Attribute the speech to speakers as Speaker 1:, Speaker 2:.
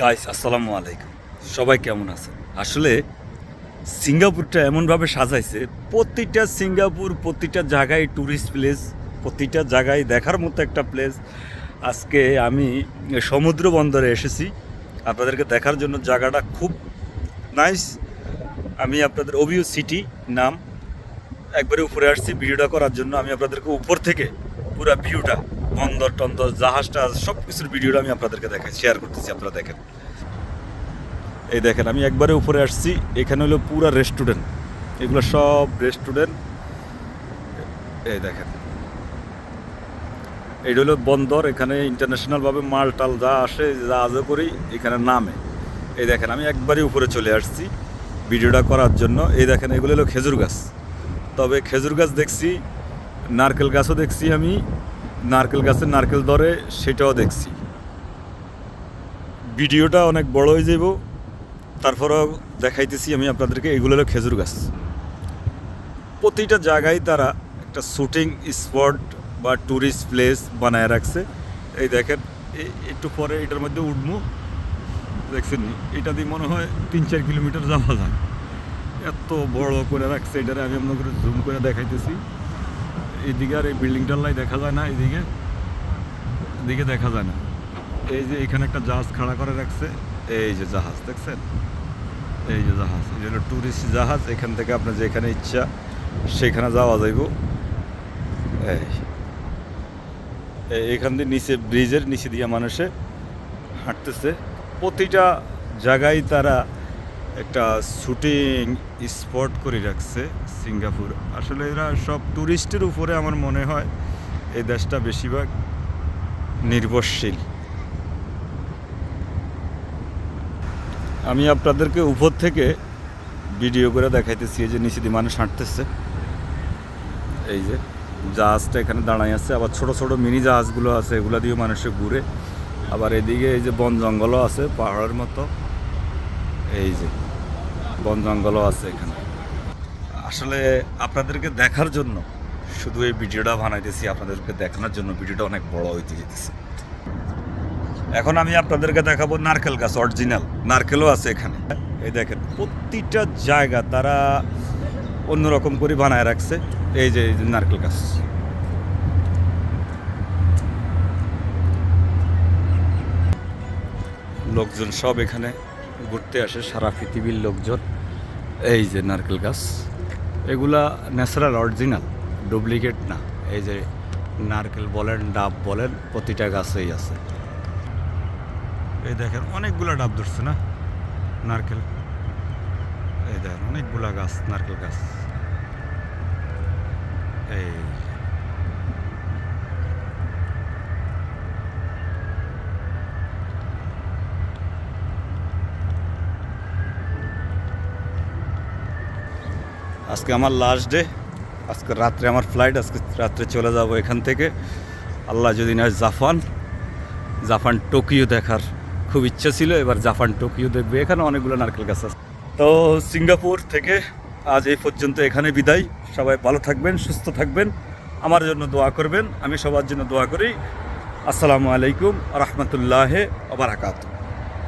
Speaker 1: Guys আসসালামু আলাইকুম, সবাই কেমন আছেন? আসলে সিঙ্গাপুরটা এমনভাবে সাজাইছে, প্রতিটা সিঙ্গাপুর প্রতিটা জায়গায় ট্যুরিস্ট প্লেস, প্রতিটা জায়গায় দেখার মতো একটা প্লেস। আজকে আমি সমুদ্র বন্দরে এসেছি আপনাদেরকে দেখার জন্য। জায়গাটা খুব নাইস। আমি আপনাদের ওভিউ সিটি নাম একবারে উপরে আসছি ভিডিওটা করার জন্য। আমি আপনাদেরকে উপর থেকে পুরো ভিউটা, বন্দর টন্দর জাহাজটা সব কিছুর ভিডিওটা আমি আপনাদেরকে দেখাই, শেয়ার করতেছি। আপনারা দেখেন, এই দেখেন আমি একবারে উপরে আসছি। এখানে হলো পুরা রেস্টুরেন্ট, এগুলো সব রেস্টুরেন্ট। এই দেখেন, এইটা হলো বন্দর। এখানে ইন্টারন্যাশনালভাবে মাল টাল যা আসে, যা আজও করি এখানে নামে। এই দেখেন আমি একবারে উপরে চলে আসছি ভিডিওটা করার জন্য। এই দেখেন এগুলো হলো খেজুর গাছ। তবে খেজুর গাছ দেখছি, নারকেল গাছও দেখছি। আমি নারকেল গাছের নারকেল ধরে সেটাও দেখছি। ভিডিওটা অনেক বড় হয়ে যাব, তারপরেও দেখাইতেছি আমি আপনাদেরকে। এগুলো হলো খেজুর গাছ। প্রতিটা জায়গায় তারা একটা শুটিং স্পট বা ট্যুরিস্ট প্লেস বানায় রাখছে। এই দেখেন একটু পরে এটার মধ্যে উঠবো, দেখছেন এটা দিয়ে মনে হয় 3-4 কিলোমিটার যাওয়া যায়, এত বড় করে রাখছে। এটারে আমি আপনাদের জুম করে দেখাইতেছি। এইদিকে আর এই বিল্ডিংটার লাই দেখা যায় না, এদিকে দেখা যায় না। এই যে এখানে একটা জাহাজ খাড়া করে রাখছে, এই যে জাহাজ দেখছেন, এই যে জাহাজ, এই হলো ট্যুরিস্ট জাহাজ। এখান থেকে আপনার যেখানে ইচ্ছা সেখানে যাওয়া যাইব। এইখান দিয়ে নিচে, ব্রিজের নিচে দিয়ে মানুষে হাঁটতেছে। প্রতিটা জায়গায় তারা একটা শুটিং স্পট করে রাখছে সিঙ্গাপুর। আসলে এরা সব ট্যুরিস্টের উপরে আমার মনে হয় এই দেশটা বেশিরভাগ নির্ভরশীল। আমি আপনাদেরকে উপর থেকে ভিডিও করে দেখাইতেছি। এই যে নিচে দিয়ে মানুষ হাঁটতেছে, এই যে জাহাজটা এখানে দাঁড়াই আছে। আবার ছোট ছোট মিনি জাহাজগুলো আছে, এগুলো দিয়ে মানুষে ঘুরে। আবার এদিকে এই যে বন জঙ্গলও আছে পাহাড়ের মতো, এই যে বন জঙ্গলও আছে এখানে। আসলে আপনাদেরকে দেখার জন্য শুধু এই ভিডিওটা বানাইতেছি, আপনাদেরকে দেখানোর জন্য। ভিডিওটা অনেক বড় হইতে যেতেছে। এখন আমি আপনাদেরকে দেখাবো নারকেল গাছ, অরিজিনাল নারকেলও আছে এখানে। এই দেখেন প্রতিটা জায়গা তারা অন্যরকম করে বানায় রাখছে। এই যে নারকেল গাছ, লোকজন সব এখানে ঘুরতে আসে, সারা পৃথিবীর লোকজন। এই যে নারকেল গাছ, এগুলা ন্যাচারাল অরিজিনাল, ডুপ্লিকেট না। এই যে নারকেল বলেন, ডাব বলেন, প্রতিটা গাছেই আছে। এই দেখেন অনেকগুলা ডাব ধরছে না নারকেল। এই দেখেন অনেকগুলা গাছ, নারকেল গাছ। এই আজকে আমার লাস্ট ডে, আজকে রাত্রে আমার ফ্লাইট। আজকে রাত্রে চলে যাব এখান থেকে, আল্লাহ যদি না। জাপান টোকিও দেখার খুব ইচ্ছা ছিল, এবার জাপান টোকিও দেখবে। এখানে অনেকগুলো নারকেল গাছ আছে। তো সিঙ্গাপুর থেকে আজ এই পর্যন্ত, এখানে বিদায়। সবাই ভালো থাকবেন, সুস্থ থাকবেন, আমার জন্য দোয়া করবেন। আমি সবার জন্য দোয়া করি। আসসালামু আলাইকুম রহমতুল্লাহ ওয়া বারাকাতুহু।